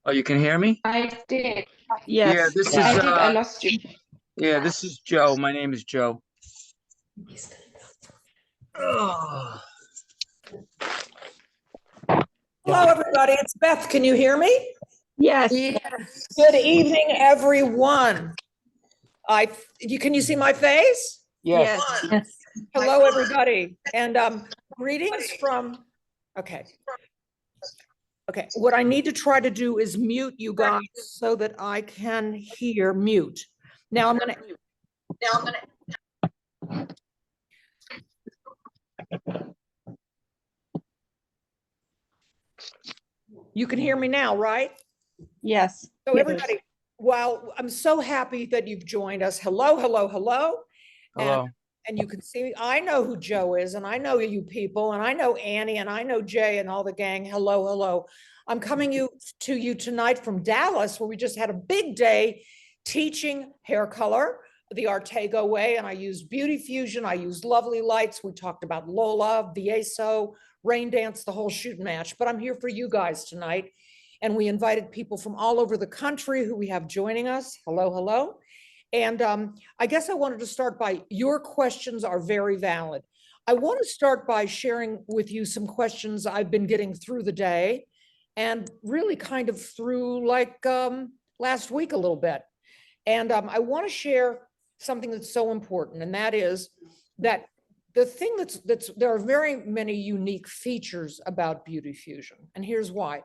Oh, you can hear me? I did. Yeah, Yes, this I is did. I lost you. this is Joe. My name is Joe. Oh, Hello, everybody. It's Beth. Can you hear me? Yes. Good evening, everyone. Can you see my face? yes. Yes. Hello, everybody. And greetings from, okay. Okay, what I need to try to do is mute you guys so that I can hear mute. Now I'm gonna. You can hear me now, right? Yes. So everybody, well, I'm so happy that you've joined us. Hello, hello, hello. Hello. And you can see, I know who Joe is, and I know you people, and I know Annie, and I know Jay and all the gang. Hello, hello. I'm coming to you tonight from Dallas, where we just had a big day teaching hair color the Artego way, and I used Beauty Fusion, I used Lovely Lights, we talked about Lola, VSO, Rain Dance, the whole shoot and match, but I'm here for you guys tonight, and we invited people from all over the country who we have joining us. Hello, hello. And I guess I wanted to start by, your questions are very valid. I want to start by sharing with you some questions I've been getting through the day and really kind of through like last week a little bit. And I want to share something that's so important, and that is that the thing there are very many unique features about Beauty Fusion. And here's why.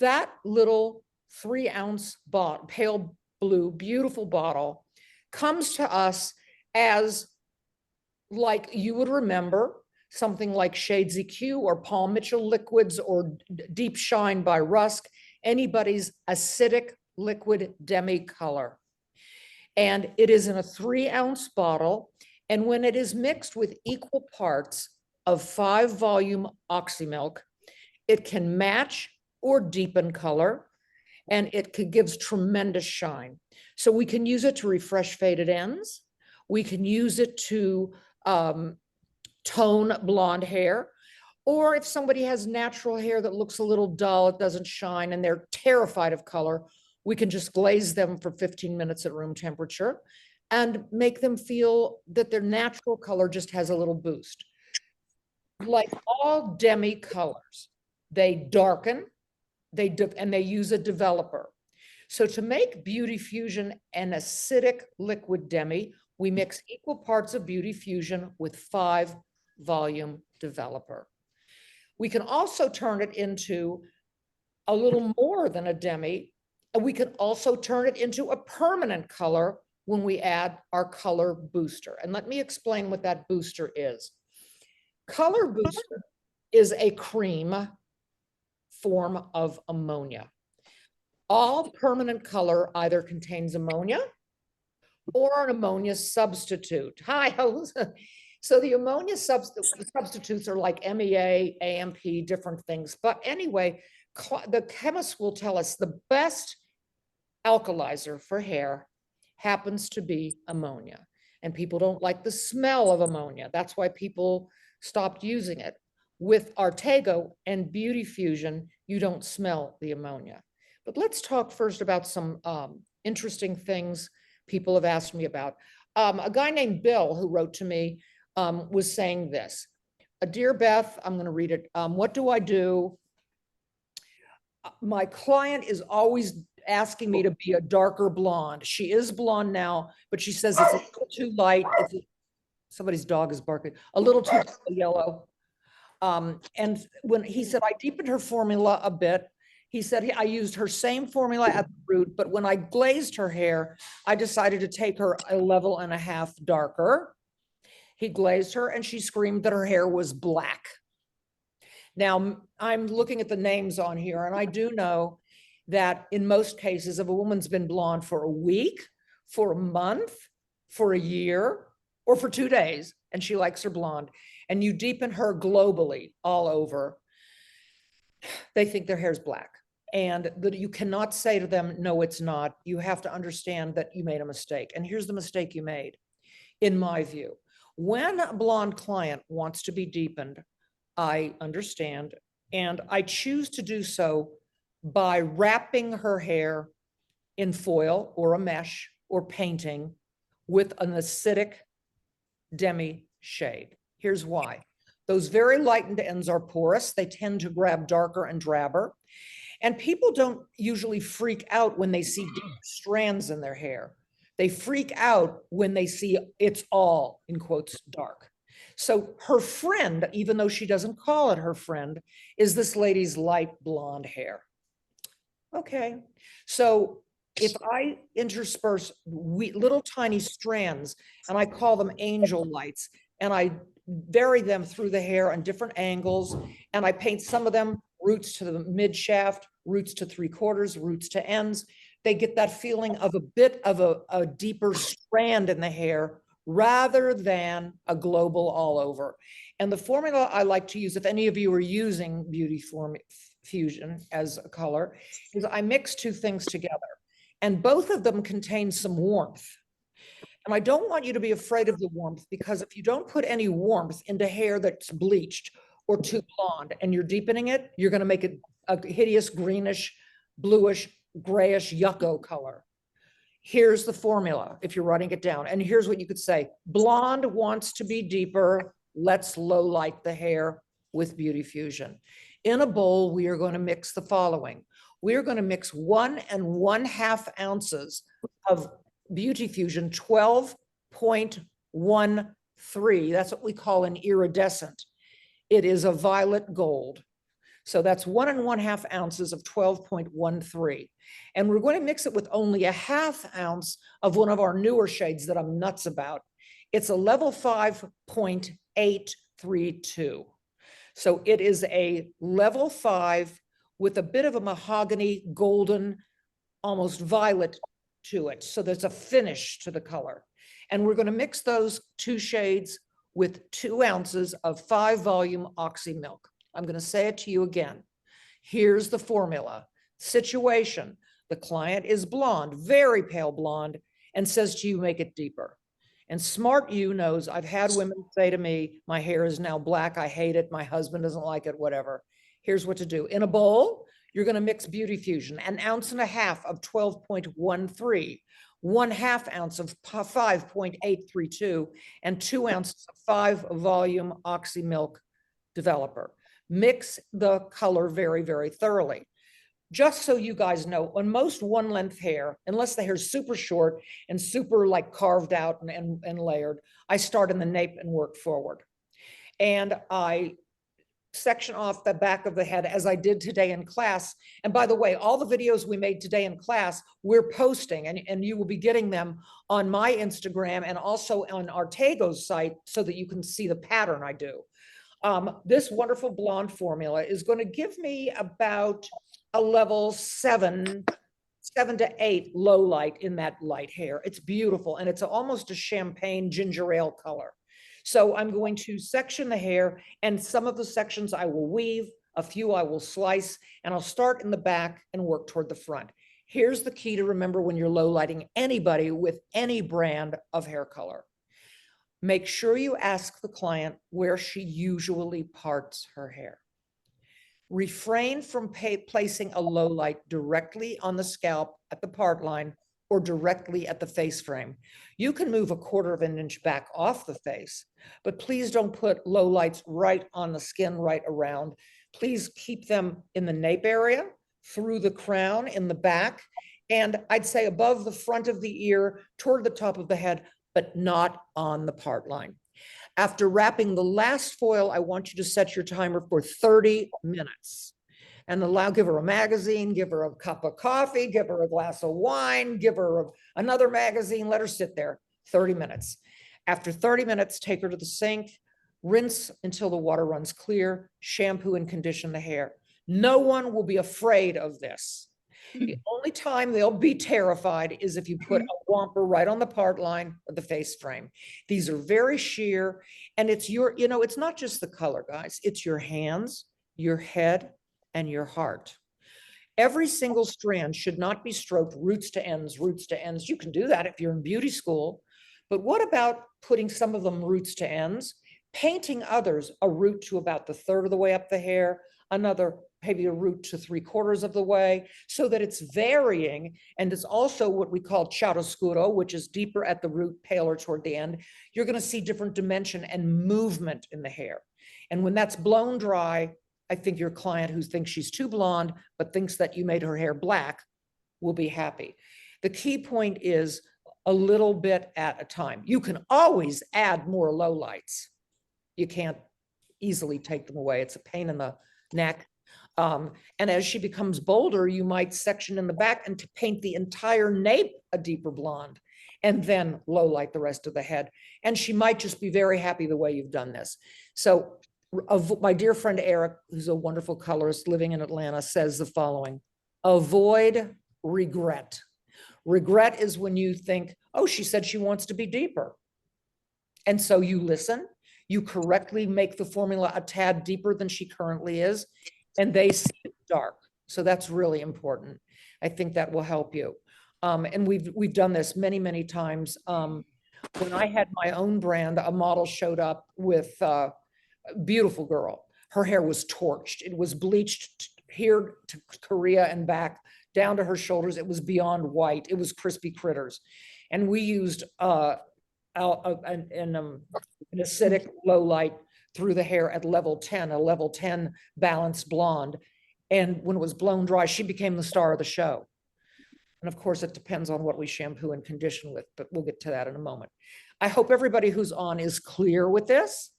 That little 3-ounce bottle, pale blue, beautiful bottle, comes to us as, like you would remember, something like Shades EQ or Paul Mitchell liquids or Deep Shine by Rusk, anybody's acidic liquid demi color. And it is in a 3-ounce bottle. And when it is mixed with equal parts of 5-volume oxymilk, it can match or deepen color, and it gives tremendous shine. So we can use it to refresh faded ends. We can use it to tone blonde hair. Or if somebody has natural hair that looks a little dull, it doesn't shine, and they're terrified of color, we can just glaze them for 15 minutes at room temperature and make them feel that their natural color just has a little boost. Like all demi colors, they darken, and they use a developer. So to make Beauty Fusion an acidic liquid demi, we mix equal parts of Beauty Fusion with 5-volume developer. We can also turn it into a little more than a demi, and we can also turn it into a permanent color when we add our color booster. And let me explain what that booster is. Color booster is a cream form of ammonia. All permanent color either contains ammonia or an ammonia substitute. Hi, so the ammonia substitutes are like MEA, AMP, different things. But anyway, the chemists will tell us the best alkalizer for hair happens to be ammonia. And people don't like the smell of ammonia. That's why people stopped using it. With Artego and Beauty Fusion, you don't smell the ammonia. But let's talk first about some interesting things people have asked me about. A guy named Bill who wrote to me was saying this. Dear Beth, I'm going to read it. What do I do? My client is always asking me to be a darker blonde. She is blonde now, but she says it's a little too light. Somebody's dog is barking. A little too yellow. And when he said, I deepened her formula a bit. He said, I used her same formula at the root, but when I glazed her hair, I decided to take her a level and a half darker. He glazed her and she screamed that her hair was black. Now, I'm looking at the names on here, and I do know that in most cases, if a woman's been blonde for a week, for a month, for a year, or for 2 days, and she likes her blonde, and you deepen her globally all over, they think their hair's black. And that you cannot say to them, no, it's not. You have to understand that you made a mistake. And here's the mistake you made, in my view. When a blonde client wants to be deepened, I understand, and I choose to do so by wrapping her hair in foil or a mesh or painting with an acidic demi shade. Here's why. Those very lightened ends are porous. They tend to grab darker and drabber. And people don't usually freak out when they see deep strands in their hair. They freak out when they see it's all, in quotes, dark. So her friend, even though she doesn't call it her friend, is this lady's light blonde hair. Okay, so if I intersperse little tiny strands and I call them angel lights, and I vary them through the hair on different angles, and I paint some of them roots to the mid shaft, roots to 3/4, roots to ends, they get that feeling of a bit of a deeper strand in the hair rather than a global all over. And the formula I like to use, if any of you are using Beauty Fusion as a color, is I mix two things together, and both of them contain some warmth. And I don't want you to be afraid of the warmth, because if you don't put any warmth into hair that's bleached or too blonde and you're deepening it, you're going to make it a hideous greenish, bluish, grayish yucco color. Here's the formula if you're writing it down. And here's what you could say. Blonde wants to be deeper. Let's low light the hair with Beauty Fusion. In a bowl, we are going to mix the following. We are going to mix 1 1/2 ounces of Beauty Fusion 12.13. That's what we call an iridescent. It is a violet gold. So that's 1 1/2 ounces of 12.13. And we're going to mix it with only a 1/2 ounce of one of our newer shades that I'm nuts about. It's a level 5.832. So it is a level 5 with a bit of a mahogany, golden, almost violet to it. So there's a finish to the color. And we're going to mix those two shades with 2 ounces of 5 volume oxy milk. I'm going to say it to you again. Here's the formula. Situation. The client is blonde, very pale blonde, and says to you, make it deeper. And smart you knows, I've had women say to me, my hair is now black, I hate it, my husband doesn't like it, whatever. Here's what to do. In a bowl, you're going to mix Beauty Fusion, 1.5 ounces of 12.13, 1/2 ounce of 5.832, and 2 ounces of 5 volume oxy milk developer. Mix the color very, very thoroughly. Just so you guys know, on most one length hair, unless the hair is super short and super like carved out and layered, I start in the nape and work forward. And I section off the back of the head as I did today in class. And by the way, all the videos we made today in class, we're posting, and you will be getting them on my Instagram and also on Artego's site so that you can see the pattern I do. This wonderful blonde formula is going to give me about a level 7 to 8 low light in that light hair. It's beautiful, and it's almost a champagne ginger ale color. So I'm going to section the hair, and some of the sections I will weave, a few I will slice, and I'll start in the back and work toward the front. Here's the key to remember when you're low lighting anybody with any brand of hair color. Make sure you ask the client where she usually parts her hair. Refrain from placing a low light directly on the scalp at the part line or directly at the face frame. You can move 1/4 of an inch back off the face, but please don't put low lights right on the skin, right around. Please keep them in the nape area, through the crown, in the back, and I'd say above the front of the ear, toward the top of the head, but not on the part line. After wrapping the last foil, I want you to set your timer for 30 minutes and give her a magazine, give her a cup of coffee, give her a glass of wine, give her another magazine, let her sit there 30 minutes. After 30 minutes, take her to the sink, rinse until the water runs clear, shampoo and condition the hair. No one will be afraid of this. The only time they'll be terrified is if you put a whomper right on the part line or the face frame. These are very sheer, and it's it's not just the color, guys. It's your hands, your head, and your heart. Every single strand should not be stroked roots to ends, roots to ends. You can do that if you're in beauty school, but what about putting some of them roots to ends, painting others a root to about the 1/3 of the way up the hair, another maybe a root to 3/4 of the way, so that it's varying. And it's also what we call chiaroscuro, which is deeper at the root, paler toward the end. You're going to see different dimension and movement in the hair. And when that's blown dry, I think your client who thinks she's too blonde, but thinks that you made her hair black, will be happy. The key point is a little bit at a time. You can always add more lowlights. You can't easily take them away. It's a pain in the neck. And as she becomes bolder, you might section in the back and to paint the entire nape a deeper blonde, and then low light the rest of the head. And she might just be very happy the way you've done this. So my dear friend Eric, who's a wonderful colorist living in Atlanta, says the following: avoid regret. Regret is when you think, oh, she said she wants to be deeper. And so you listen, you correctly make the formula a tad deeper than she currently is, and they see it dark. So that's really important. I think that will help you. And we've done this many, many times. When I had my own brand, a model showed up with a beautiful girl. Her hair was torched. It was bleached here to Korea and back, down to her shoulders. It was beyond white. It was crispy critters. And we used an acidic low light through the hair at level 10, a level 10 balanced blonde. And when it was blown dry, she became the star of the show. And of course, it depends on what we shampoo and condition with, but we'll get to that in a moment. I hope everybody who's on is clear with this.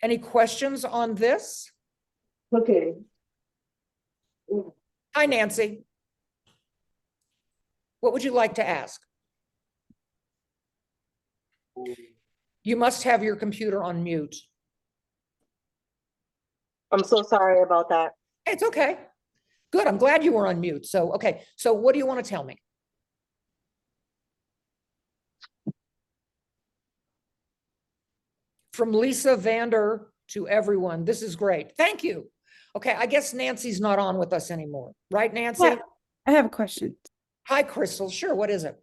Any questions on this? Okay. Hi, Nancy. What would you like to ask? You must have your computer on mute. I'm so sorry about that. It's okay. Good. I'm glad you were on mute. So, okay. So what do you want to tell me? From Lisa Vander to everyone. This is great. Thank you. Okay. I guess Nancy's not on with us anymore. Right, Nancy? Yeah, I have a question. Hi, Crystal. Sure. What is it?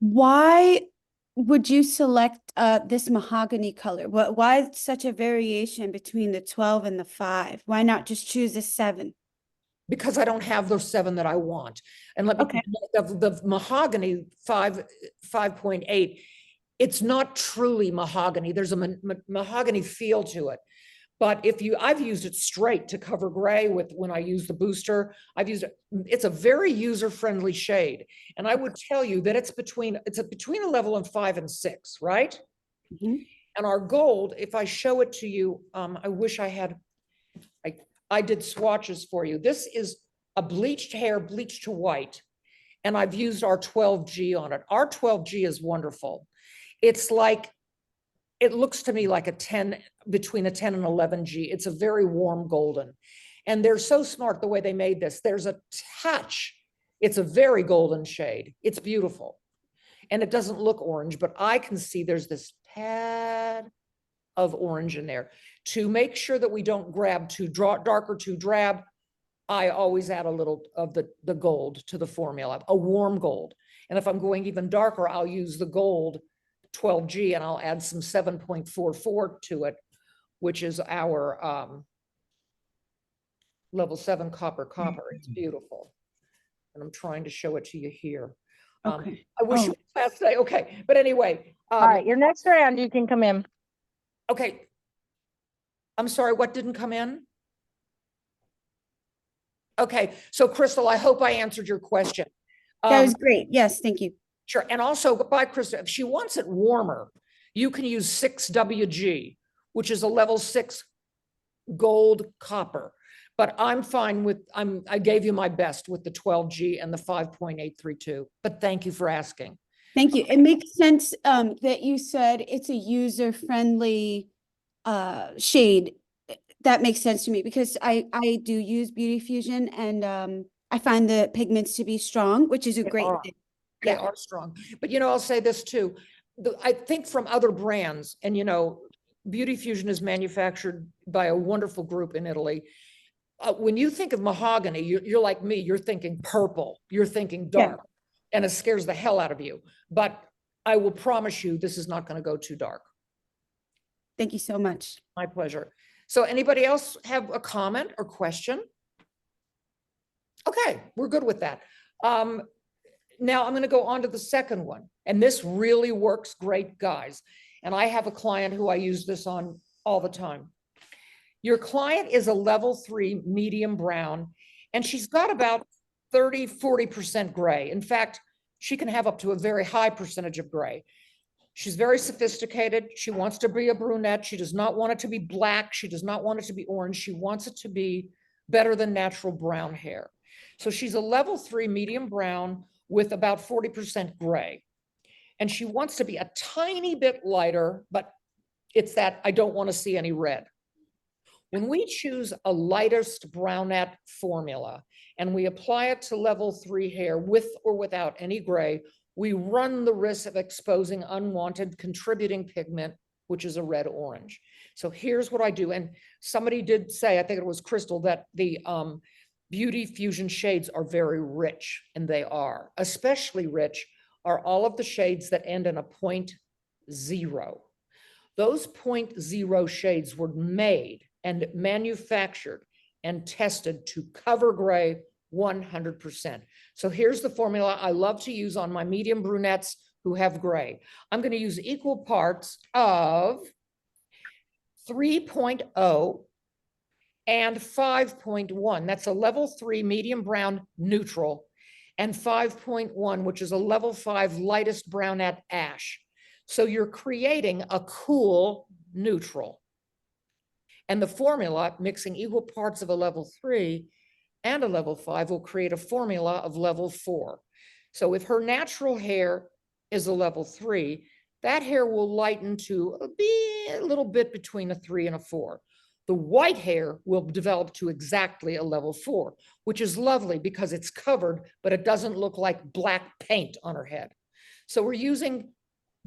Why would you select this mahogany color? Why such a variation between the 12 and the 5? Why not just choose a 7? Because I don't have those 7 that I want. And let me, Okay. the mahogany 5.8, it's not truly mahogany. There's a mahogany feel to it. But I've used it straight to cover gray when I use the booster. I've used it. It's a very user-friendly shade. And I would tell you that it's between a level of 5 and 6, right? Mhm. And our gold, if I show it to you, I wish I had, I did swatches for you. This is a bleached hair, bleached to white. And I've used our 12G on it. Our 12G is wonderful. It's like, it looks to me like a 10, between a 10 and 11G. It's a very warm golden. And they're so smart the way they made this. There's a touch. It's a very golden shade. It's beautiful. And it doesn't look orange, but I can see there's this tad of orange in there. To make sure that we don't grab too dark or too drab, I always add a little of the gold to the formula, a warm gold. And if I'm going even darker, I'll use the gold 12G and I'll add some 7.44 to it, which is our level 7 copper. It's beautiful. And I'm trying to show it to you here. Okay. I wish you would last day. Okay. But anyway. All right, your next round, you can come in. Okay. I'm sorry, what didn't come in? Okay. So Crystal, I hope I answered your question. That was great. Yes, thank you. Sure. And also, by Krista, if she wants it warmer, you can use 6WG, which is a level 6 gold copper. But I'm fine with, I gave you my best with the 12G and the 5.832. But thank you for asking. Thank you. It makes sense that you said it's a user-friendly shade. That makes sense to me because I do use Beauty Fusion and I find the pigments to be strong, which is a great thing. They are strong. But, I'll say this too. I think from other brands, and, Beauty Fusion is manufactured by a wonderful group in Italy. When you think of mahogany, you're like me, you're thinking purple, you're thinking dark, and it scares the hell out of you. But I will promise you, this is not going to go too dark. Thank you so much. My pleasure. So anybody else have a comment or question? Okay, we're good with that. Now I'm going to go on to the second one, and this really works great, guys. And I have a client who I use this on all the time. Your client is a level 3 medium brown, and she's got about 30–40% gray. In fact, she can have up to a very high percentage of gray. She's very sophisticated. She wants to be a brunette. She does not want it to be black. She does not want it to be orange. She wants it to be better than natural brown hair. So she's a level 3 medium brown with about 40% gray. And she wants to be a tiny bit lighter, but it's that I don't want to see any red. When we choose a lightest brunette formula and we apply it to level 3 hair with or without any gray, we run the risk of exposing unwanted contributing pigment, which is a red orange. So here's what I do. And somebody did say, I think it was Crystal, that the Beauty Fusion shades are very rich, and they are. Especially rich are all of the shades that end in a 0.0. Those 0.0 shades were made and manufactured and tested to cover gray 100%. So here's the formula I love to use on my medium brunettes who have gray. I'm going to use equal parts of 3.0 and 5.1. That's a level 3 medium brown neutral, and 5.1, which is a level 5 lightest brunette ash. So you're creating a cool neutral. And the formula, mixing equal parts of a level 3 and a level 5, will create a formula of level 4. So if her natural hair is a level 3, that hair will lighten to be a little bit between a 3 and a 4. The white hair will develop to exactly a level 4, which is lovely because it's covered, but it doesn't look like black paint on her head. So we're using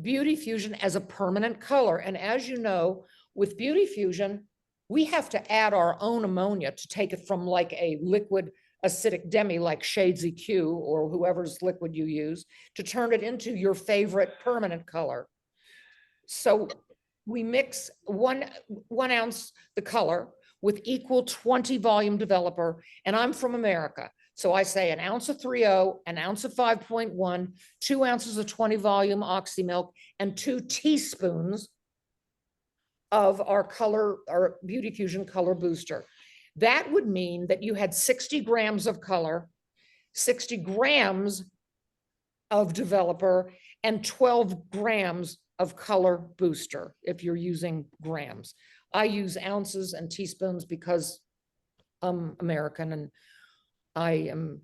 Beauty Fusion as a permanent color. And as you know, with Beauty Fusion, we have to add our own ammonia to take it from like a liquid acidic demi like Shades EQ or whoever's liquid you use to turn it into your favorite permanent color. So we mix one ounce the color with equal 20 volume developer, and I'm from America. So I say an ounce of 3.0, an ounce of 5.1, 2 ounces of 20 volume oxy milk, and 2 teaspoons of our Beauty Fusion color booster. That would mean that you had 60 grams of color, 60 grams of developer, and 12 grams of color booster if you're using grams. I use ounces and teaspoons because I'm American and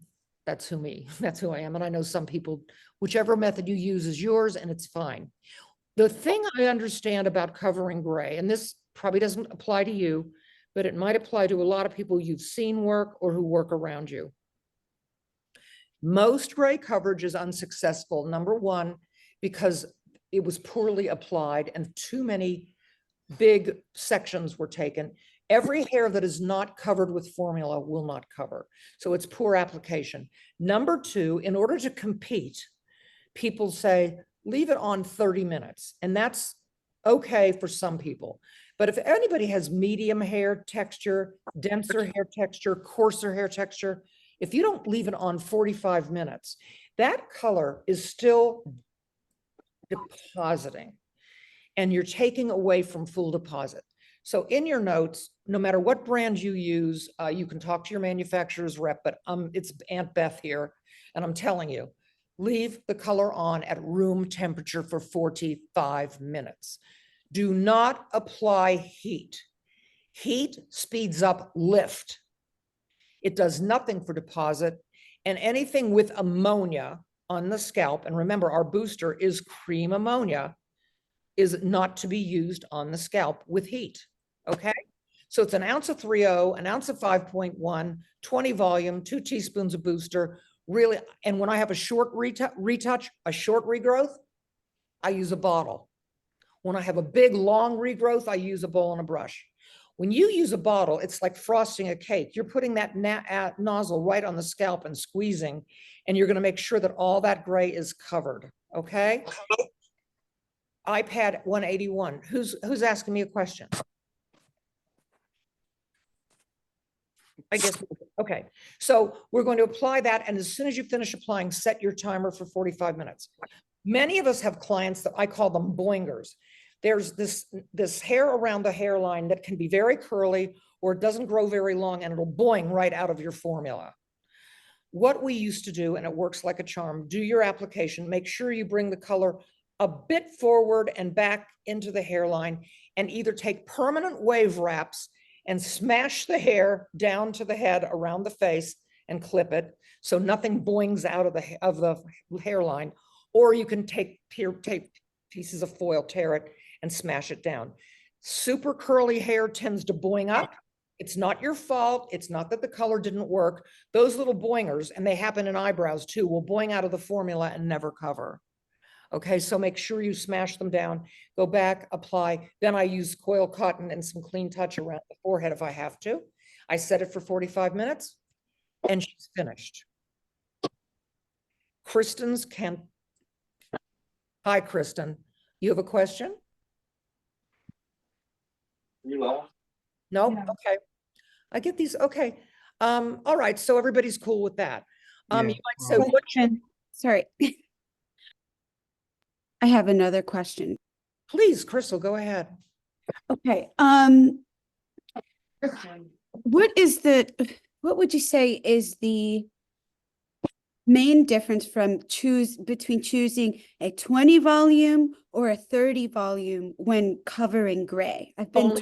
that's who I am. And I know some people, whichever method you use is yours and it's fine. The thing I understand about covering gray, and this probably doesn't apply to you, but it might apply to a lot of people you've seen work or who work around you. Most gray coverage is unsuccessful. Number one, because it was poorly applied and too many big sections were taken. Every hair that is not covered with formula will not cover. So it's poor application. Number two, in order to compete, people say, leave it on 30 minutes. And that's okay for some people. But if anybody has medium hair texture, denser hair texture, coarser hair texture, if you don't leave it on 45 minutes, that color is still depositing and you're taking away from full deposit. So in your notes, no matter what brand you use, you can talk to your manufacturer's rep, but it's Aunt Beth here, and I'm telling you, leave the color on at room temperature for 45 minutes. Do not apply heat. Heat speeds up lift. It does nothing for deposit, and anything with ammonia on the scalp, and remember our booster is cream ammonia, is not to be used on the scalp with heat, okay? So it's an ounce of 3.0, an ounce of 5.1, 20 volume, 2 teaspoons of booster, really, and when I have a short retouch, a short regrowth, I use a bottle. When I have a big, long regrowth, I use a bowl and a brush. When you use a bottle, it's like frosting a cake. You're putting that nozzle right on the scalp and squeezing, and you're gonna make sure that all that gray is covered, okay? iPad 181, who's asking me a question? I guess, okay. So we're going to apply that. And as soon as you finish applying, set your timer for 45 minutes. Many of us have clients that I call them boingers. There's this hair around the hairline that can be very curly or it doesn't grow very long and it'll boing right out of your formula. What we used to do, and it works like a charm, do your application, make sure you bring the color a bit forward and back into the hairline and either take permanent wave wraps and smash the hair down to the head around the face and clip it so nothing boings out of the hairline, or you can take pieces of foil, tear it and smash it down. Super curly hair tends to boing up. It's not your fault. It's not that the color didn't work. Those little boingers, and they happen in eyebrows too, will boing out of the formula and never cover. Okay, so make sure you smash them down, go back, apply. Then I use coil cotton and some clean touch around the forehead if I have to. I set it for 45 minutes and she's finished. Kristen's can. Hi, Kristen. You have a question? No? Okay. I get these. Okay. All right. So everybody's cool with that. Yeah. You might say, what Question. Sorry. I have another question. please, Crystal, go ahead. Okay. What would you say is the main difference between choosing a 20 volume or a 30 volume when covering gray? I've been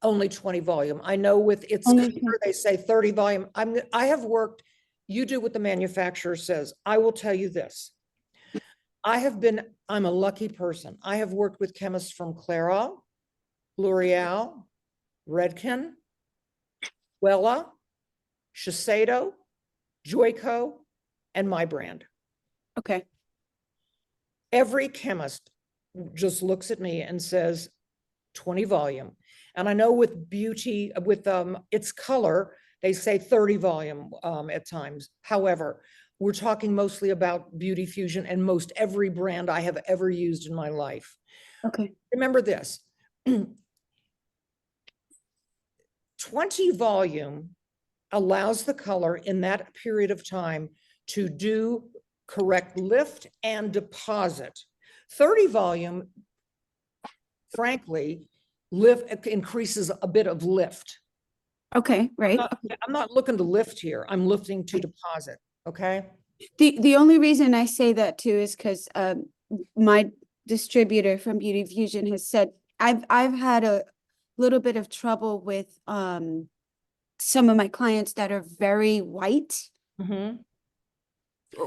Only 20 volume. I know with its Only cover, they say 30 volume. I have worked, you do what the manufacturer says. I will tell you this. I'm a lucky person. I have worked with chemists from Clairol, L'Oreal, Redken, Wella, Shiseido, Joico, and my brand. Okay. Every chemist just looks at me and says 20 volume. And I know with beauty, with its color, they say 30 volume at times. However, we're talking mostly about Beauty Fusion and most every brand I have ever used in my life. Okay. Remember this, 20 volume allows the color in that period of time to do correct lift and deposit. 30 volume, frankly, increases a bit of lift. Okay, right. I'm not looking to lift here. I'm lifting to deposit, okay? The only reason I say that too is because my distributor from Beauty Fusion has said I've had a little bit of trouble with some of my clients that are very white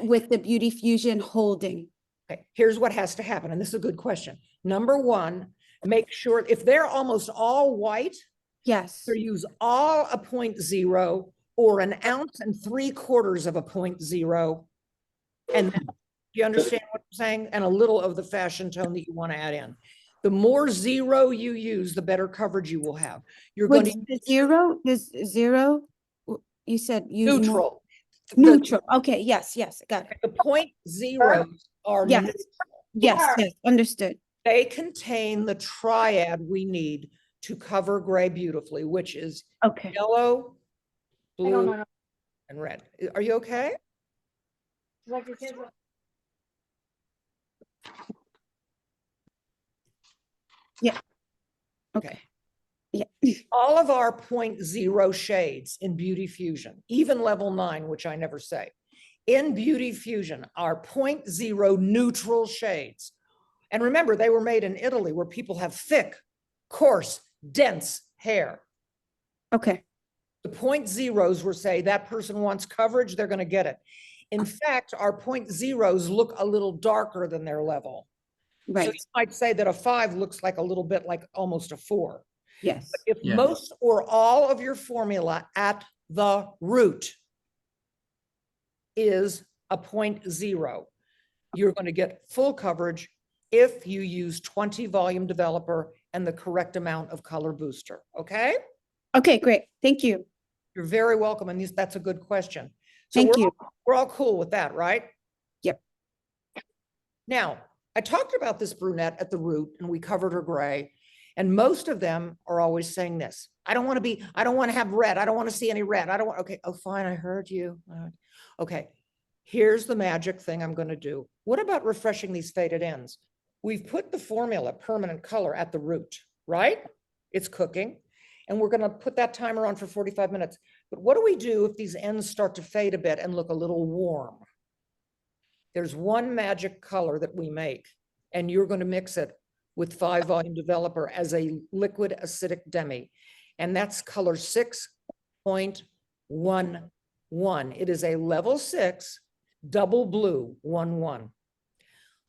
with the Beauty Fusion holding. Okay, here's what has to happen, and this is a good question. Number one, make sure if they're almost all white, Yes. so use all a 0.0 or 1 3/4 ounces of a 0.0. And then, do you understand what I'm saying? And a little of the fashion tone that you want to add in. The more zero you use, the better coverage you will have. You're going to The zero is zero. You said use neutral. Neutral. Okay. Yes. Yes. Got it. The 0.0s are Yes. neutral. Yes. Yes. Understood. They contain the triad we need to cover gray beautifully, which is Okay. yellow, blue, and red. Are you okay? Yeah. Okay. Yeah. All of our 0.0 shades in Beauty Fusion, even level 9, which I never say, in Beauty Fusion are 0.0 neutral shades. And remember, they were made in Italy where people have thick, coarse, dense hair. Okay. The 0.0s were say that person wants coverage, they're going to get it. In fact, our 0.0s look a little darker than their level. Right. So you might say that a 5 looks like a little bit like almost a 4. Yes. If Yeah. most or all of your formula at the root is a 0.0, you're going to get full coverage if you use 20 volume developer and the correct amount of color booster. Okay. Okay. Great. Thank you. You're very welcome. And that's a good question. So Thank you. we're all cool with that, right? Yep. Now, I talked about this brunette at the root and we covered her gray. And most of them are always saying this. I don't want to have red. I don't want to see any red. I don't want, okay. Oh, fine. I heard you. Okay. Here's the magic thing I'm going to do. What about refreshing these faded ends? We've put the formula permanent color at the root, right? It's cooking. And we're going to put that timer on for 45 minutes. But what do we do if these ends start to fade a bit and look a little warm? There's one magic color that we make, and you're going to mix it with 5-volume developer as a liquid acidic demi. And that's color 6.11. It is a level 6 double blue 1-1.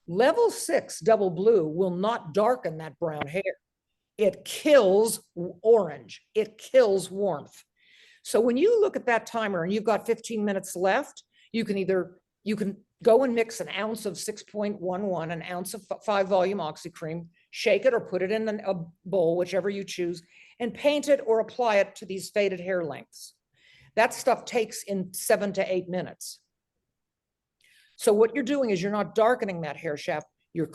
Level 6 double blue will not darken that brown hair. It kills orange. It kills warmth. So when you look at that timer and you've got 15 minutes left, you can go and mix an ounce of 6.11, an ounce of 5-volume oxycream, shake it or put it in a bowl, whichever you choose, and paint it or apply it to these faded hair lengths. That stuff takes in 7 to 8 minutes. So what you're doing is you're not darkening that hair shaft. You're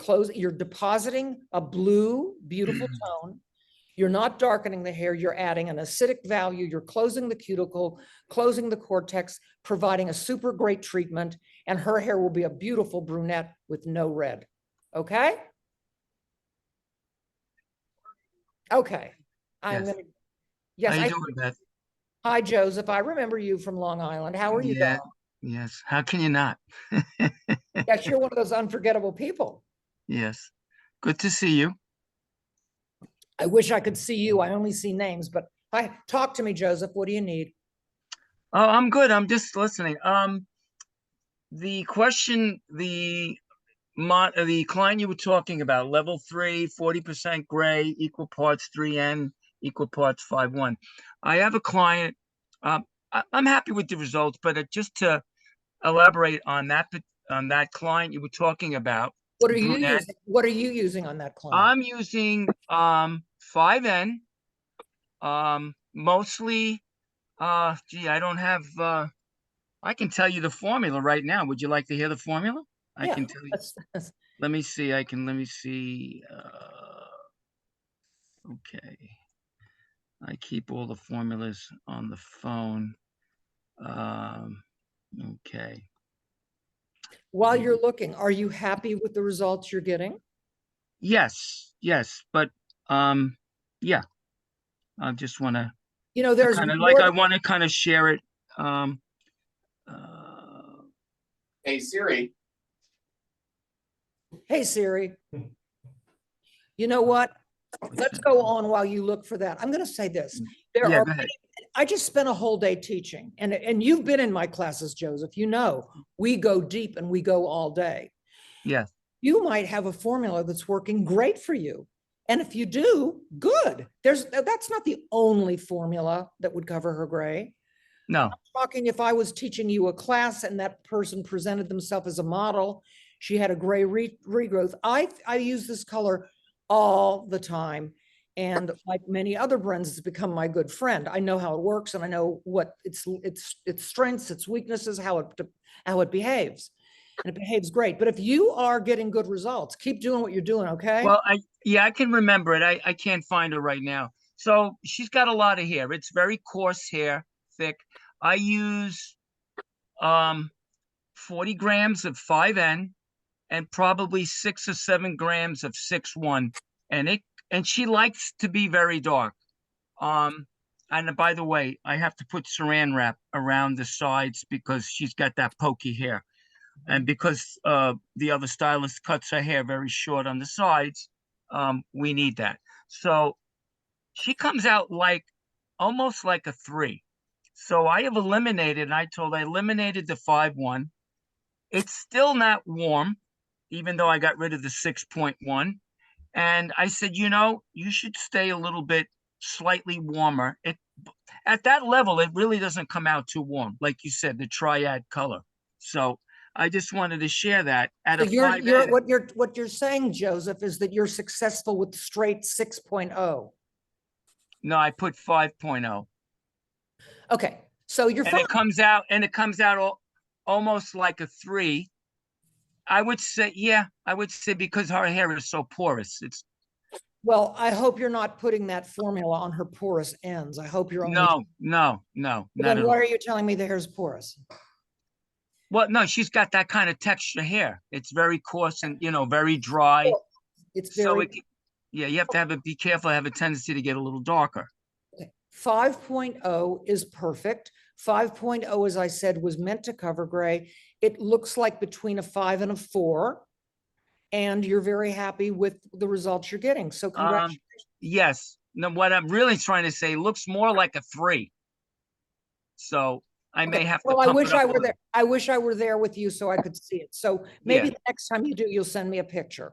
depositing a blue, beautiful tone. You're not darkening the hair. You're adding an acidic value. You're closing the cuticle, closing the cortex, providing a super great treatment, and her hair will be a beautiful brunette with no red. Okay? Okay. Yes. Yes, How you doing, Beth? Hi, Joseph. I remember you from Long Island. How are you doing? Yes. How can you not? Yes, you're one of those unforgettable people. Yes. Good to see you. I wish I could see you. I only see names, but talk to me, Joseph. What do you need? Oh, I'm good. I'm just listening. The question, the client you were talking about, level 3, 40% gray, equal parts 3N, equal parts 5-1. I have a client. I'm happy with the results, but just to elaborate on that client you were talking about. What are you using? What are you using on that client? I'm using 5N, mostly. Gee, I don't have. I can tell you the formula right now. Would you like to hear the formula? I can tell you. Let me see. Let me see. Okay. I keep all the formulas on the phone. Okay. While you're looking, are you happy with the results you're getting? Yes, but yeah. I just want to, there's kind of like, I want to kind of share it. Hey Siri. Hey Siri. You know what? Let's go on while you look for that. I'm going to say this. Go ahead. I just spent a whole day teaching, and you've been in my classes, Joseph. You know, we go deep and we go all day. Yes. You might have a formula that's working great for you. And if you do, good. That's not the only formula that would cover her gray. No. I'm talking if I was teaching you a class and that person presented themselves as a model, she had a gray regrowth. I use this color all the time. And like many other brands, it's become my good friend. I know how it works, and I know what its strengths, its weaknesses, how it behaves, and it behaves great. But if you are getting good results, keep doing what you're doing. Okay. Well, I can remember it. I can't find her right now. So she's got a lot of hair. It's very coarse hair, thick. I use 40 grams of 5N and probably 6 or 7 grams of 6-1, and she likes to be very dark. And by the way, I have to put saran wrap around the sides because she's got that pokey hair. And because the other stylist cuts her hair very short on the sides, we need that. So she comes out almost like a 3. So I have eliminated, and I eliminated the 5-1. It's still not warm, even though I got rid of the 6.1. And I said, you should stay a little bit slightly warmer. At that level, it really doesn't come out too warm. Like you said, the triad color. So I just wanted to share that. What you're saying, Joseph, is that you're successful with straight 6.0. No, I put 5.0. Okay. So you're and it comes out almost like a 3. I would say because her hair is so porous. Well, I hope you're not putting that formula on her porous ends. I hope you're only. No, no, Well, not then at why all. are you telling me the hair's porous? Well, no, she's got that kind of texture hair. It's very coarse and, very dry. It's So very, yeah, you have to be careful, have a tendency to get a little darker. 5.0 is perfect. 5.0, as I said, was meant to cover gray. It looks like between a 5 and a 4. And you're very happy with the results you're getting. So congratulations. Yes. No, what I'm really trying to say looks more like a 3. So I may have to Well, I pump wish it up I a were little. there. I wish I were there with you so I could see it. So maybe Yeah. the next time you do, you'll send me a picture.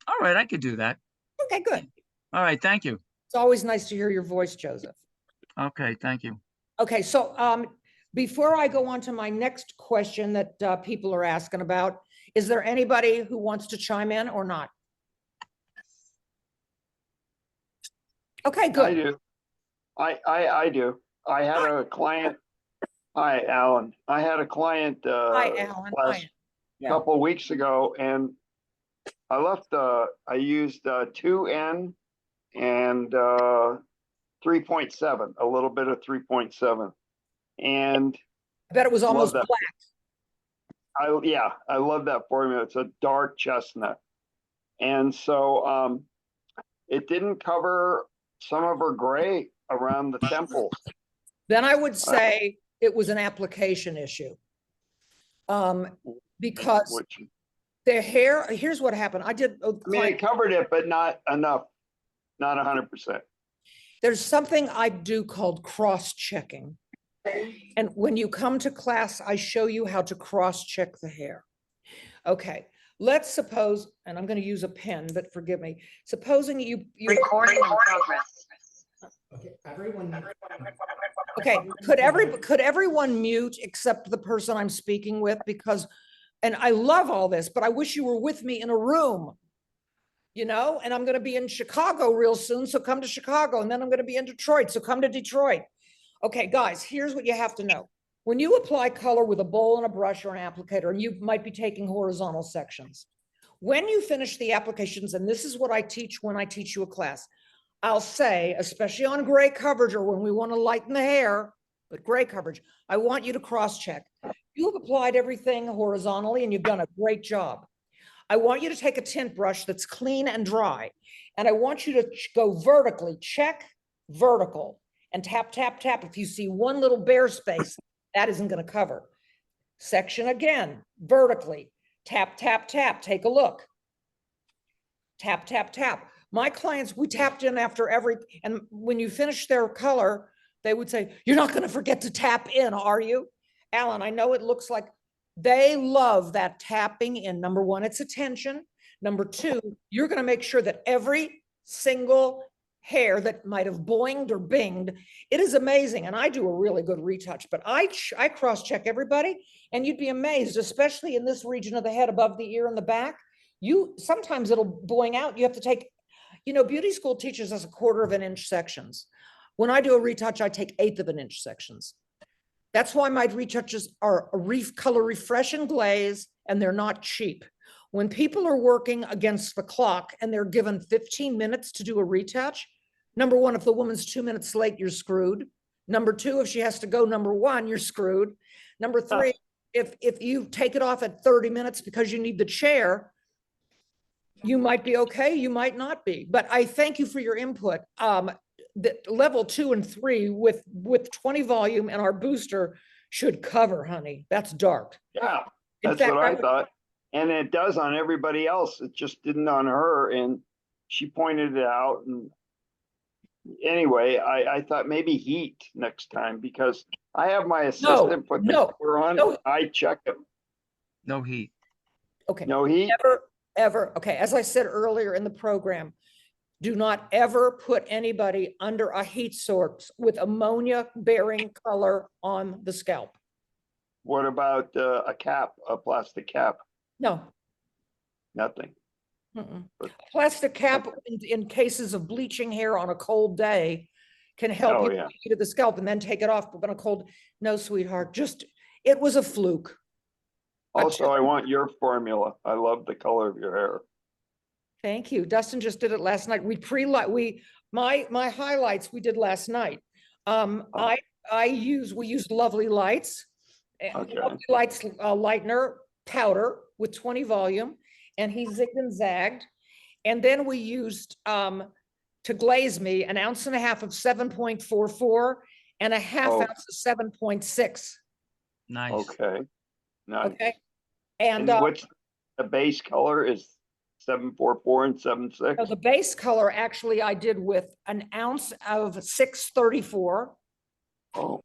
All right, I could do that. Okay, good. All right, thank you. It's always nice to hear your voice, Joseph. Okay, thank you. Okay, so before I go on to my next question that people are asking about, is there anybody who wants to chime in or not? Okay, I good. do. I do. I had a client. Hi, Alan. I had a client Hi, Alan. last Hi. couple of weeks ago, and I left. I used 2N and 3.7, a little bit of 3.7, and I bet it was almost that. black. I love that formula. It's a dark chestnut, and so it didn't cover some of her gray around the temples. Then I would say it was an application issue. Because the hair, here's what happened. I mean, it covered it, but not enough, not 100%. There's something I do called cross-checking. And when you come to class, I show you how to cross-check the hair. Okay, let's suppose, and I'm going to use a pen, but forgive me. Supposing you Recording in progress. Okay, everyone. Okay, could everyone mute except the person I'm speaking with? Because, and I love all this, but I wish you were with me in a room. And I'm going to be in Chicago real soon, so come to Chicago, and then I'm going to be in Detroit, so come to Detroit. Okay, guys, here's what you have to know. When you apply color with a bowl and a brush or an applicator, and you might be taking horizontal sections, when you finish the applications, and this is what I teach when I teach you a class, I'll say, especially on gray coverage or when we want to lighten the hair, but gray coverage, I want you to cross-check. You have applied everything horizontally and you've done a great job. I want you to take a tint brush that's clean and dry, and I want you to go vertically, check vertical, and tap, tap, tap. If you see one little bare space, that isn't going to cover. Section again, vertically, tap, tap, tap, take a look. Tap, tap, tap. My clients, we tapped in after and when you finish their color, they would say, you're not going to forget to tap in, are you? Alan, I know it looks like they love that tapping in. Number one, it's attention. Number two, you're going to make sure that every single hair that might have boinged or binged, it is amazing. And I do a really good retouch, but I cross-check everybody, and you'd be amazed, especially in this region of the head above the ear and the back. Sometimes it'll boing out. You have to take, beauty school teaches us 1/4 of an inch sections. When I do a retouch, I take 1/8 of an inch sections. That's why my retouches are color refresh and glaze, and they're not cheap. When people are working against the clock and they're given 15 minutes to do a retouch, number one, if the woman's 2 minutes late, you're screwed. Number two, if she has to go, number one, you're screwed. Number three, if you take it off at 30 minutes because you need the chair, you might be okay, you might not be. But I thank you for your input. The level 2 and 3 with 20 volume and our booster should cover, honey. That's dark. Yeah, In that's fact, what I thought. And it does on everybody else. It just didn't on her. And she pointed it out. And anyway, I thought maybe heat next time, because I have my assistant put the cover on. No. I check it. No heat. Okay. No heat. Ever. Okay. As I said earlier in the program, do not ever put anybody under a heat source with ammonia bearing color on the scalp. What about a cap, a plastic cap? No. Nothing. A plastic cap in cases of bleaching hair on a cold day can help you heat of the scalp and then take it off. But on a cold, no, sweetheart, it was a fluke. Also, I want your formula. I love the color of your hair. Thank you. Dustin just did it last night. We my highlights we did last night. We used Lovely Lights. Okay. Lovely Lights lightener powder with 20 volume, and he zigged and zagged. And then we used to glaze me 1.5 ounces of 7.44 and a half Oh. ounce of 7.6. Nice. Okay. Nice. Okay. And And what's the base color is 744 and 76? so the base color actually I did with 1 ounce of 634 Oh,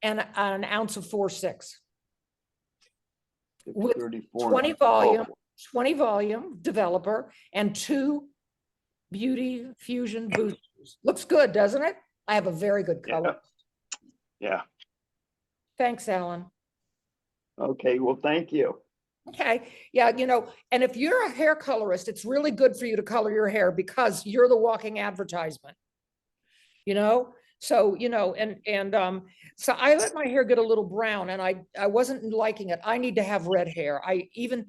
and 1 ounce of 4.6. With 34. 20 volume, 20 volume developer and 2 Beauty Fusion boosters. Looks good, doesn't it? I have a very good color. Yeah. Thanks, Alan. Okay. Well, thank you. Okay, yeah, and if you're a hair colorist, it's really good for you to color your hair because you're the walking advertisement. So, so I let my hair get a little brown and I wasn't liking it. I need to have red hair. I've used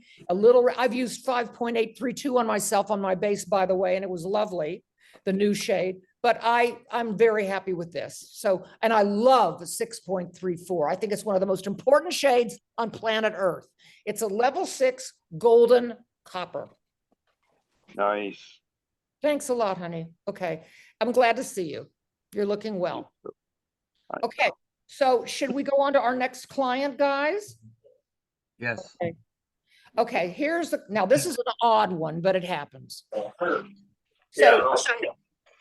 5.832 on myself on my base, by the way, and it was lovely, the new shade, but I'm very happy with this. So, and I love the 6.34. I think it's one of the most important shades on planet Earth. It's a level 6 golden copper. Nice. Thanks a lot, honey. Okay, I'm glad to see you. You're looking well. Okay, so should we go on to our next client, guys? Yes. Okay, now this is an odd one, but it happens. So,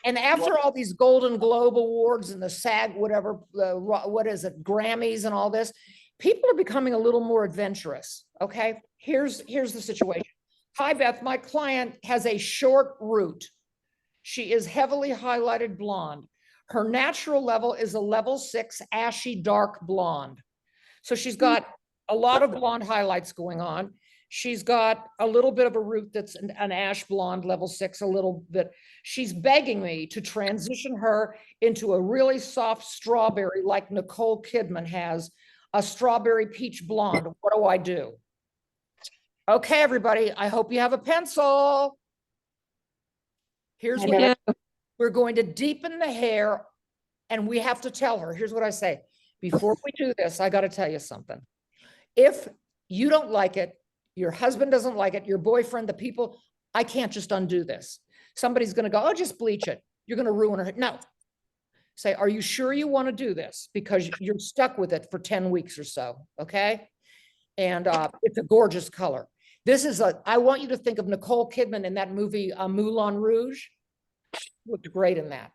and after all these Golden Globe Awards and the SAG, whatever, what is it, Grammys and all this, people are becoming a little more adventurous, okay? Here's the situation. Hi, Beth, my client has a short root. She is heavily highlighted blonde. Her natural level is a level 6 ashy dark blonde. So she's got a lot of blonde highlights going on. She's got a little bit of a root that's an ash blonde, level 6, a little bit. She's begging me to transition her into a really soft strawberry like Nicole Kidman has, a strawberry peach blonde. What do I do? Okay, everybody, I hope you have a pencil. Here's what we're going to deepen the hair, and we have to tell her. Here's what I say. Before we do this, I got to tell you something. If you don't like it, your husband doesn't like it, your boyfriend, the people, I can't just undo this. Somebody's going to go, oh, just bleach it. You're going to ruin her. No. Say, are you sure you want to do this? Because you're stuck with it for 10 weeks or so, okay? And it's a gorgeous color. I want you to think of Nicole Kidman in that movie, Moulin Rouge. She looked great in that.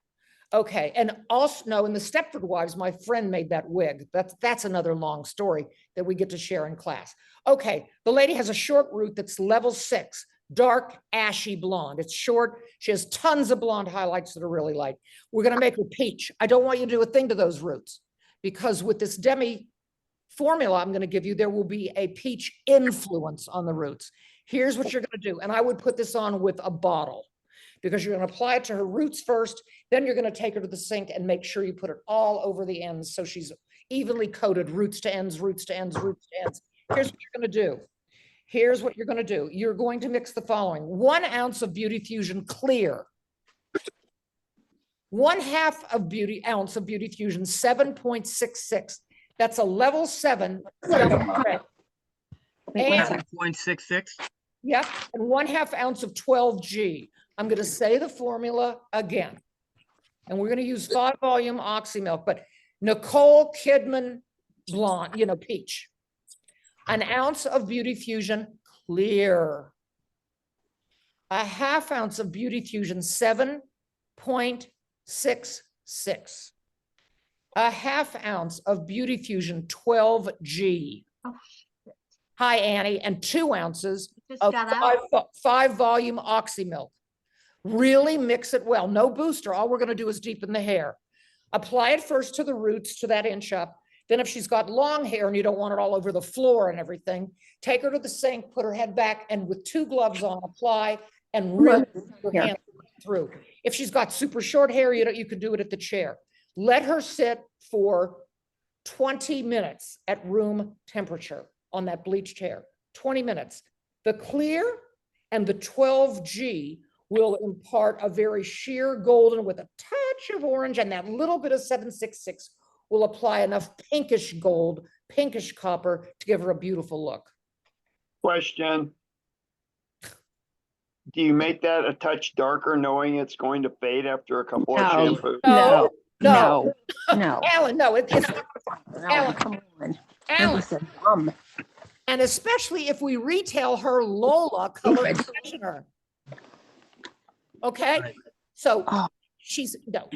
Okay, and also, no, in the Stepford Wives, my friend made that wig. That's another long story that we get to share in class. Okay, the lady has a short root that's level 6, dark, ashy blonde. It's short. She has tons of blonde highlights that are really light. We're gonna make her peach. I don't want you to do a thing to those roots because with this demi formula I'm gonna give you, there will be a peach influence on the roots. Here's what you're gonna do, and I would put this on with a bottle, because you're going to apply it to her roots first, then you're going to take her to the sink and make sure you put it all over the ends so she's evenly coated, roots to ends, roots to ends, roots to ends. Here's what you're going to do. Here's what you're going to do. You're going to mix the following. 1 ounce of Beauty Fusion Clear. 1/2 ounce of Beauty Fusion 7.66. That's a level 7. And 7.66. yep, and 1/2 ounce of 12G. I'm going to say the formula again, and we're going to use 5 volume oxy milk, but Nicole Kidman blonde, peach. 1 ounce of Beauty Fusion Clear. 1/2 ounce of Beauty Fusion 7.66. 1/2 ounce of Beauty Fusion 12G. Oh, Hi, Annie, and 2 ounces just of got out. 5 volume oxy milk. Really mix it well. No booster. All we're going to do is deepen the hair. Apply it first to the roots, to that inch up. Then if she's got long hair and you don't want it all over the floor and everything, take her to the sink, put her head back, and with 2 gloves on, apply and really put your hand through. If she's got super short hair, you could do it at the chair. Let her sit for 20 minutes at room temperature on that bleached hair. 20 minutes. The clear and the 12G will impart a very sheer golden with a touch of orange, and that little bit of 766 will apply enough pinkish gold, pinkish copper to give her a beautiful look. Question. Do you make that a touch darker knowing it's going to fade after a couple of No. shampoos? No, No, no. Alan, no, it's not. Alan, come on. Alan, That was dumb. and especially if we retail her Lola color conditioner. Okay, Right. so Oh. she's, no,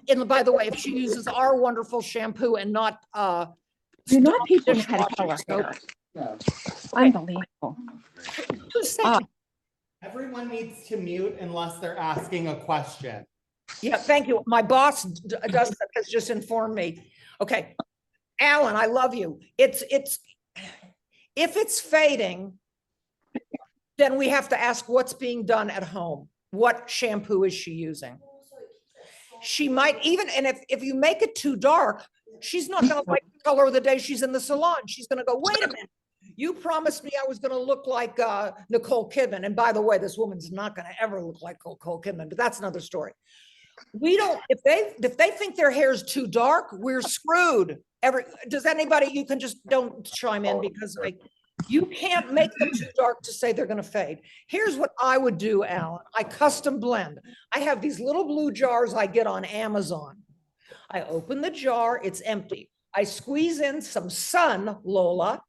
and by the way, if she uses our wonderful shampoo and not, You're not people dishwasher had color soap. hair. Unbelievable. Who said Ah. that? Everyone needs to mute unless they're asking a question. Yeah, thank you. My boss, Dustin, has just informed me. Okay. Alan, I love you. If it's fading, then we have to ask what's being done at home. What shampoo is she using? She might even, and if you make it too dark, she's not gonna like the color of the day she's in the salon. She's gonna go, wait a minute. You promised me I was gonna look like Nicole Kidman. And by the way, this woman's not gonna ever look like Nicole Kidman, but that's another story. We don't, if they think their hair's too dark, we're screwed. Does anybody, you can just don't chime in because you can't make them too dark to say they're gonna fade. Here's what I would do, Alan. I custom blend. I have these little blue jars I get on Amazon. I open the jar, it's empty. I squeeze in some Sun Lola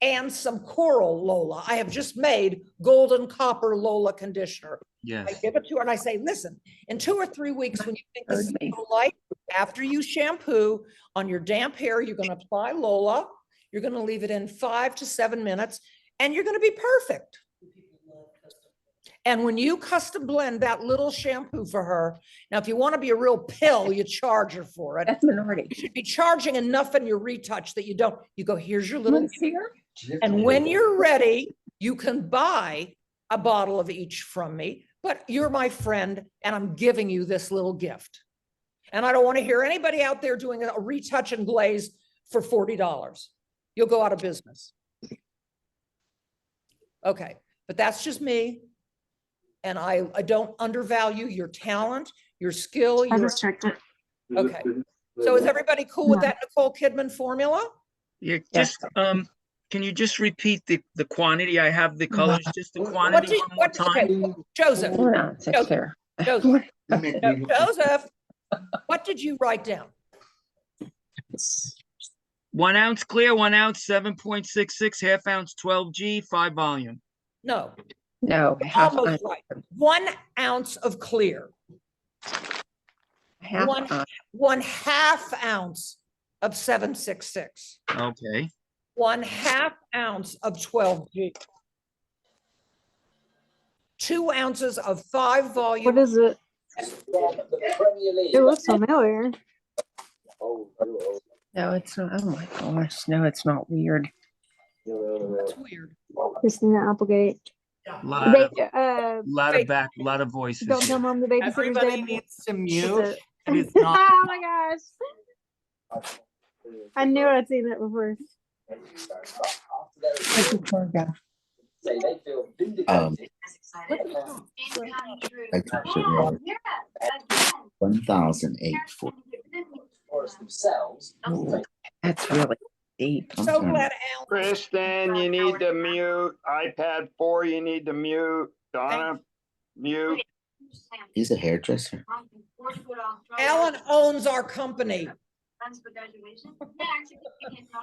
and some Coral Lola. I have just made golden copper Lola conditioner. I Yes. give it to her and I say, listen, in 2 or 3 weeks, when you think this is a little light, after you shampoo on your damp hair, you're going to apply Lola. You're going to leave it in 5 to 7 minutes and you're going to be perfect. And when you custom blend that little shampoo for her, now, if you want to be a real pill, you charge her for it. Beth Minardi. You should be charging enough in your retouch that you don't, you go, here's your little, Lives here? and when you're ready, you can buy a bottle of each from me, but you're my friend and I'm giving you this little gift. And I don't want to hear anybody out there doing a retouch and glaze for $40. You'll go out of business. Okay, but that's just me. And I don't undervalue your talent, your skill. I just checked it. Okay. So is everybody cool with that Nicole Kidman formula? Yeah, just, can you just repeat the quantity? I have the colors, just the What quantity did, one more time. okay, Joseph, Hold on, it's Joseph. here. Joseph, Joseph, what did you write down? 1 ounce clear, 1 ounce, 7.66, half ounce, 12G, 5 volume. No, No, half, almost right. 1 ounce of clear, half, one- 1/2 ounce of 766, Okay. 1/2 ounce of 12G, 2 ounces of 5 volume. What is it? It looks familiar. no, it's not, oh my gosh, no, it's not weird. That's weird. Christina Applegate. Lot They, of, lot of back, lot of voices. don't tell mom the babysitter's Everybody dead. needs to That's mute. it. It is not. Oh my gosh. I knew I'd seen it before. Where'd the cord go? I touched it wrong. 1,008. Ooh, that's really deep. So sorry. glad Alan. Kristen, you need to mute. iPad 4, you need to mute. Donna, mute. He's a hairdresser. Alan owns our company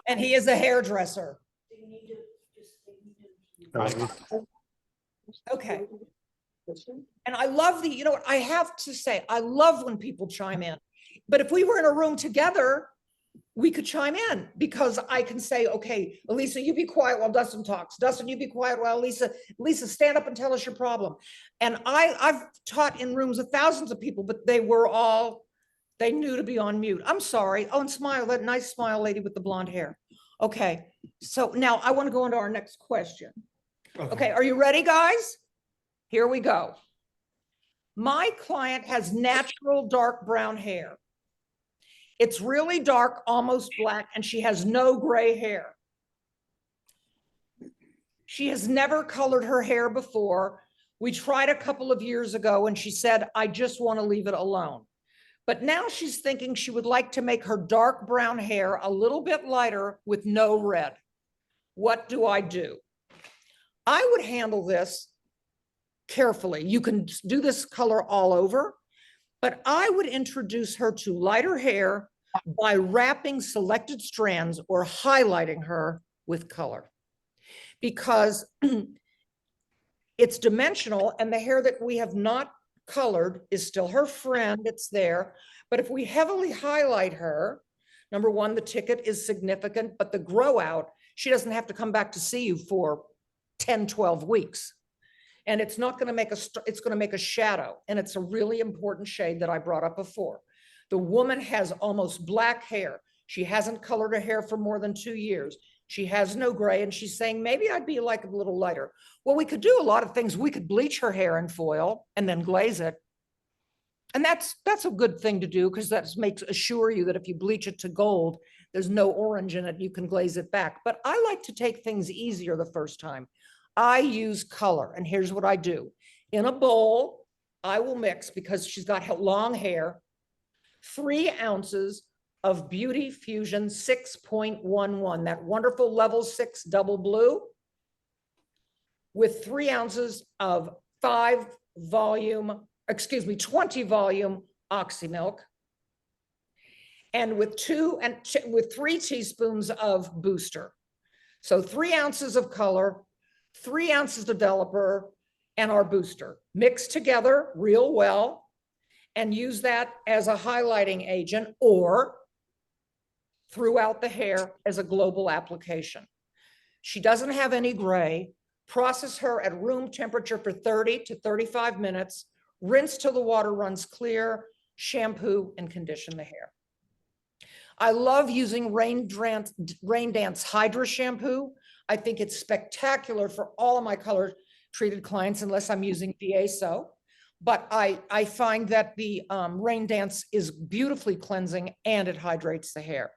and he is a hairdresser. Okay. And I love you know what, I have to say, I love when people chime in. But if we were in a room together, we could chime in because I can say, okay, Elisa, you be quiet while Dustin talks. Dustin, you be quiet while Lisa, stand up and tell us your problem. And I've taught in rooms of thousands of people, but they knew to be on mute. I'm sorry. Oh, and smile, that nice smile lady with the blonde hair. Okay, so now I want to go into our next question. Okay, are you ready, guys? Here we go. My client has natural dark brown hair. It's really dark, almost black, and she has no gray hair. She has never colored her hair before. We tried a couple of years ago and she said, I just want to leave it alone. But now she's thinking she would like to make her dark brown hair a little bit lighter with no red. What do? I would handle this carefully. You can do this color all over, but I would introduce her to lighter hair by wrapping selected strands or highlighting her with color, because it's dimensional and the hair that we have not colored is still her friend. It's there. But if we heavily highlight her, number one, the ticket is significant, but the grow out, she doesn't have to come back to see you for 10, 12 weeks. And it's not going to make it's going to make a shadow. And it's a really important shade that I brought up before. The woman has almost black hair. She hasn't colored her hair for more than 2 years. She has no gray, and she's saying, maybe I'd be like a little lighter. Well, we could do a lot of things. We could bleach her hair in foil and then glaze it. And that's a good thing to do, because that makes assure you that if you bleach it to gold, there's no orange in it, you can glaze it back. But I like to take things easier the first time. I use color, and here's what I do. In a bowl, I will mix, because she's got long hair, 3 ounces of Beauty Fusion 6.11, that wonderful level 6 double blue, with 3 ounces of 20 volume Oxy milk, and with 3 teaspoons of booster. So 3 ounces of color, 3 ounces of developer, and our booster. Mix together real well and use that as a highlighting agent or throughout the hair as a global application. She doesn't have any gray. Process her at room temperature for 30 to 35 minutes. Rinse till the water runs clear. Shampoo and condition the hair. I love using Rain Dance Hydra shampoo. I think it's spectacular for all of my color treated clients, unless I'm using VA-So. But I find that the Rain Dance is beautifully cleansing and it hydrates the hair.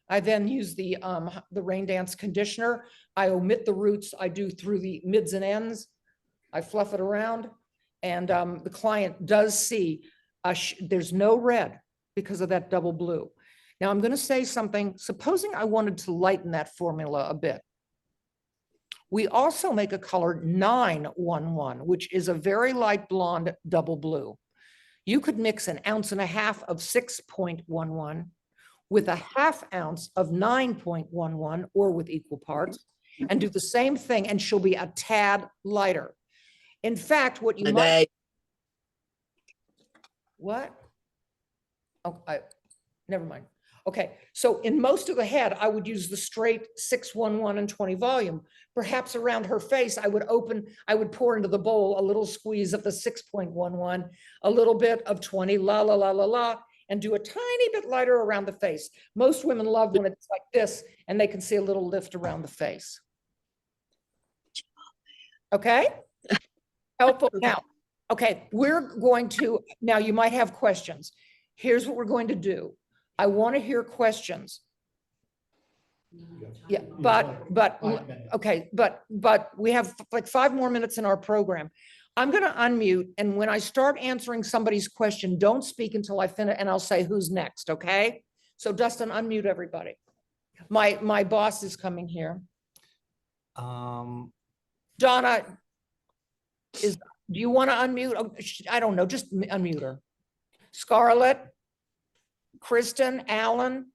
I then use the Rain Dance conditioner. I omit the roots. I do through the mids and ends. I fluff it around, and the client does see there's no red because of that double blue. Now I'm going to say something. Supposing I wanted to lighten that formula a bit. We also make a color 911, which is a very light blonde double blue. You could mix 1.5 ounces of 6.11 with 1/2 ounce of 9.11, or with equal parts, and do the same thing, and she'll be a tad lighter. In fact, what you might... What? Oh, never mind. Okay, so in most of the head, I would use the straight 611 and 20 volume. Perhaps around her face, I would pour into the bowl a little squeeze of the 6.11, a little bit of 20, la, la, la, la, la, and do a tiny bit lighter around the face. Most women love when it's like this, and they can see a little lift around the face. Okay? Helpful. Now, okay, we're going to, now you might have questions. Here's what we're going to do. I want to hear questions. Yeah, okay, but we have like 5 more minutes in our program. I'm going to unmute, and when I start answering somebody's question, don't speak until I finish, and I'll say who's next, okay? So Dustin, unmute everybody. My boss is coming here. Donna, do you want to unmute? Oh, I don't know, just unmute her. Scarlett, Kristen, Alan.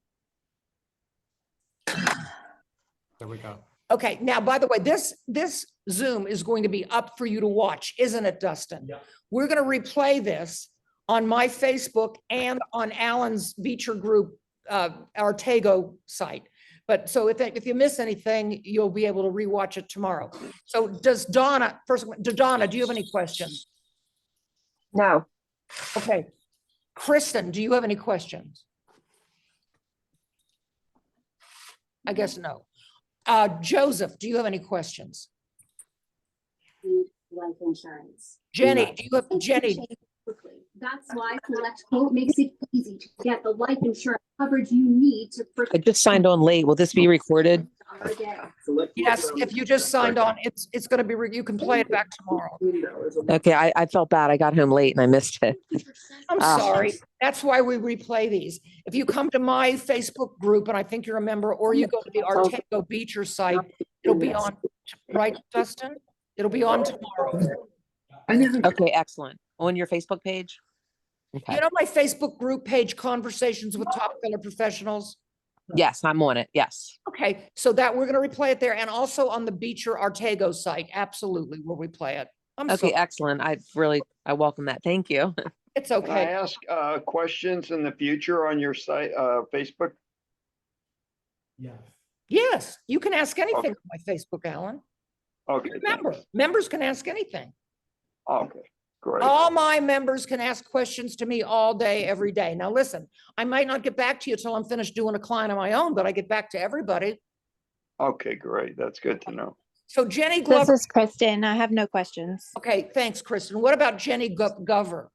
There we go. Okay, now, by the way, this Zoom is going to be up for you to watch, isn't it, Dustin? Yeah. We're going to replay this on my Facebook and on Alan's Beecher Group Artego site. But so if you miss anything, you'll be able to rewatch it tomorrow. So does Donna, Donna, do you have any questions? No. Okay. Kristen, do you have any questions? I guess no. Joseph, do you have any questions? Life insurance. Jenny, do you have Jenny? Quickly. That's why Select Quote makes it easy to get the life insurance coverage you need to. I just signed on late. Will this be recorded? Yes, if you just signed on, it's gonna be, you can play it back tomorrow. Okay, I felt bad. I got home late and I missed it. I'm sorry. That's why we replay these. If you come to my Facebook group, and I think you're a member, or you go to the Artego Beecher site, it'll be on, right, Dustin? It'll be on tomorrow. Okay, excellent. On your Facebook page? Okay. You know my Facebook group page, Conversations with Top Color Professionals? Yes, I'm on it. Yes. Okay, so that we're gonna replay it there, and also on the Beecher Artego site. Absolutely, we'll replay it. I'm Okay, sorry. excellent. I welcome that. Thank you. It's Can I okay. ask questions in the future on your site, Facebook? Yes. Yes, you can ask anything Okay. on my Facebook, Alan. Okay. Remember, thanks. members can ask anything. Okay, great. All my members can ask questions to me all day, every day. Now, listen, I might not get back to you till I'm finished doing a client of my own, but I get back to everybody. Okay, great. That's good to know. So Jenny This Glover, is Kristen. I have no questions. okay, thanks, Kristen. What about Jenny Glover?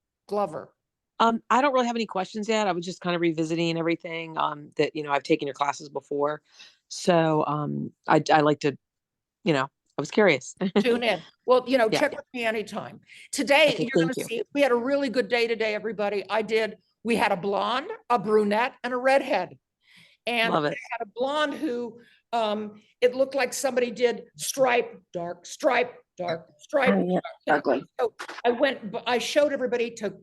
I don't really have any questions yet. I was just kind of revisiting everything that, I've taken your classes before. So I like to, I was curious. Tune in. Well, Yeah. check with me anytime. Today, Okay, you're gonna thank you. see, we had a really good day today, everybody. We had a blonde, a brunette, and a redhead. And Love I it. had a blonde who, it looked like somebody did stripe, dark, stripe, dark, stripe. Oh, yeah, ugly. So I showed everybody to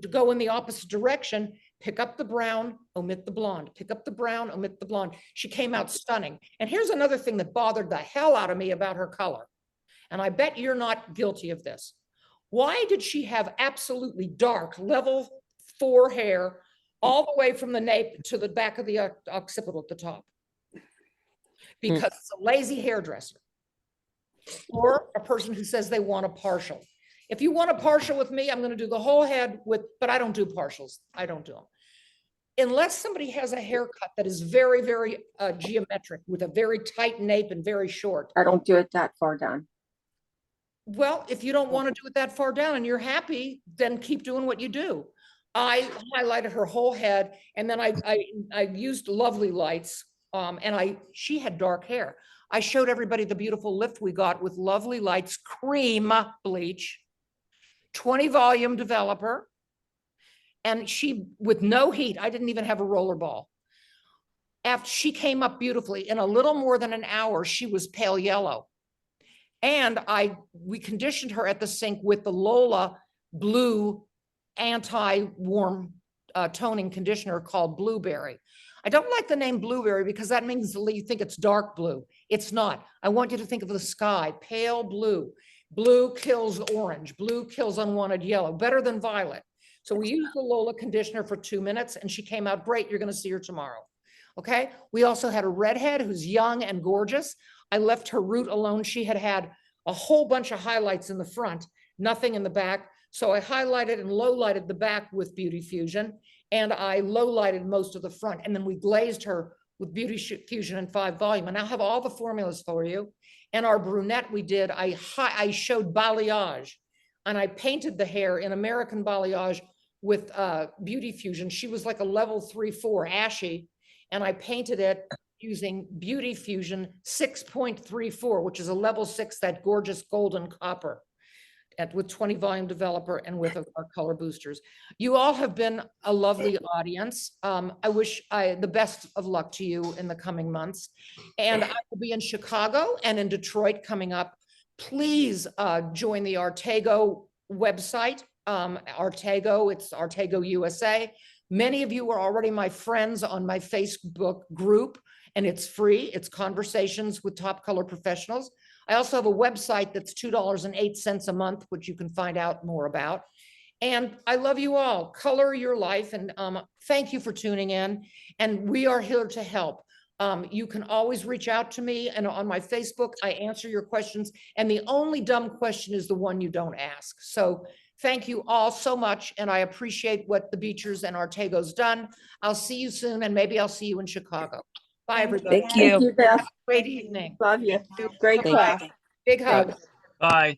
go in the opposite direction, pick up the brown, omit the blonde, pick up the brown, omit the blonde. She came out stunning. And here's another thing that bothered the hell out of me about her color. And I bet you're not guilty of this. Why did she have absolutely dark level 4 hair all the way from the nape to the back of the occipital at the top? Because it's a lazy hairdresser or a person who says they want a partial. If you want a partial with me, I'm going to do the whole head but I don't do partials. I don't do them. Unless somebody has a haircut that is very, very geometric with a very tight nape and very short. I don't do it that far down. Well, if you don't want to do it that far down and you're happy, then keep doing what you do. I highlighted her whole head, and then I used Lovely Lights, and she had dark hair. I showed everybody the beautiful lift we got with Lovely Lights cream bleach, 20 volume developer, and she, with no heat, I didn't even have a roller ball. After she came up beautifully, in a little more than an hour, she was pale yellow. And we conditioned her at the sink with the Lola blue anti-warm toning conditioner called Blueberry. I don't like the name Blueberry because that means you think it's dark blue. It's not. I want you to think of the sky, pale blue. Blue kills orange. Blue kills unwanted yellow, better than violet. So we used the Lola conditioner for 2 minutes and she came out great. You're going to see her tomorrow. Okay. We also had a redhead who's young and gorgeous. I left her root alone. She had a whole bunch of highlights in the front, nothing in the back. So I highlighted and low lighted the back with Beauty Fusion, and I low lighted most of the front. And then we glazed her with Beauty Fusion and 5 volume. And I'll have all the formulas for you. And our brunette I showed balayage, and I painted the hair in American balayage with Beauty Fusion. She was like a level 3-4 ashy, and I painted it using Beauty Fusion 6.34, which is a level 6, that gorgeous golden copper, with 20 volume developer and with our color boosters. You all have been a lovely audience. I wish the best of luck to you in the coming months. And I will be in Chicago and in Detroit coming up. Please join the Artego website. Artego, it's Artego USA. Many of you are already my friends on my Facebook group, and it's free. It's Conversations with Top Color Professionals. I also have a website that's $2.08 a month, which you can find out more about. And I love you all. Color your life. And thank you for tuning in. And we are here to help. You can always reach out to me, and on my Facebook, I answer your questions. And the only dumb question is the one you don't ask. So thank you all so much. And I appreciate what the Beechers and Artego's done. I'll see you soon. And maybe I'll see you in Chicago. Bye, everybody. Thank you. Thank you, Beth. Great evening. Love you. Great Thank you. class. Big hug. Bye.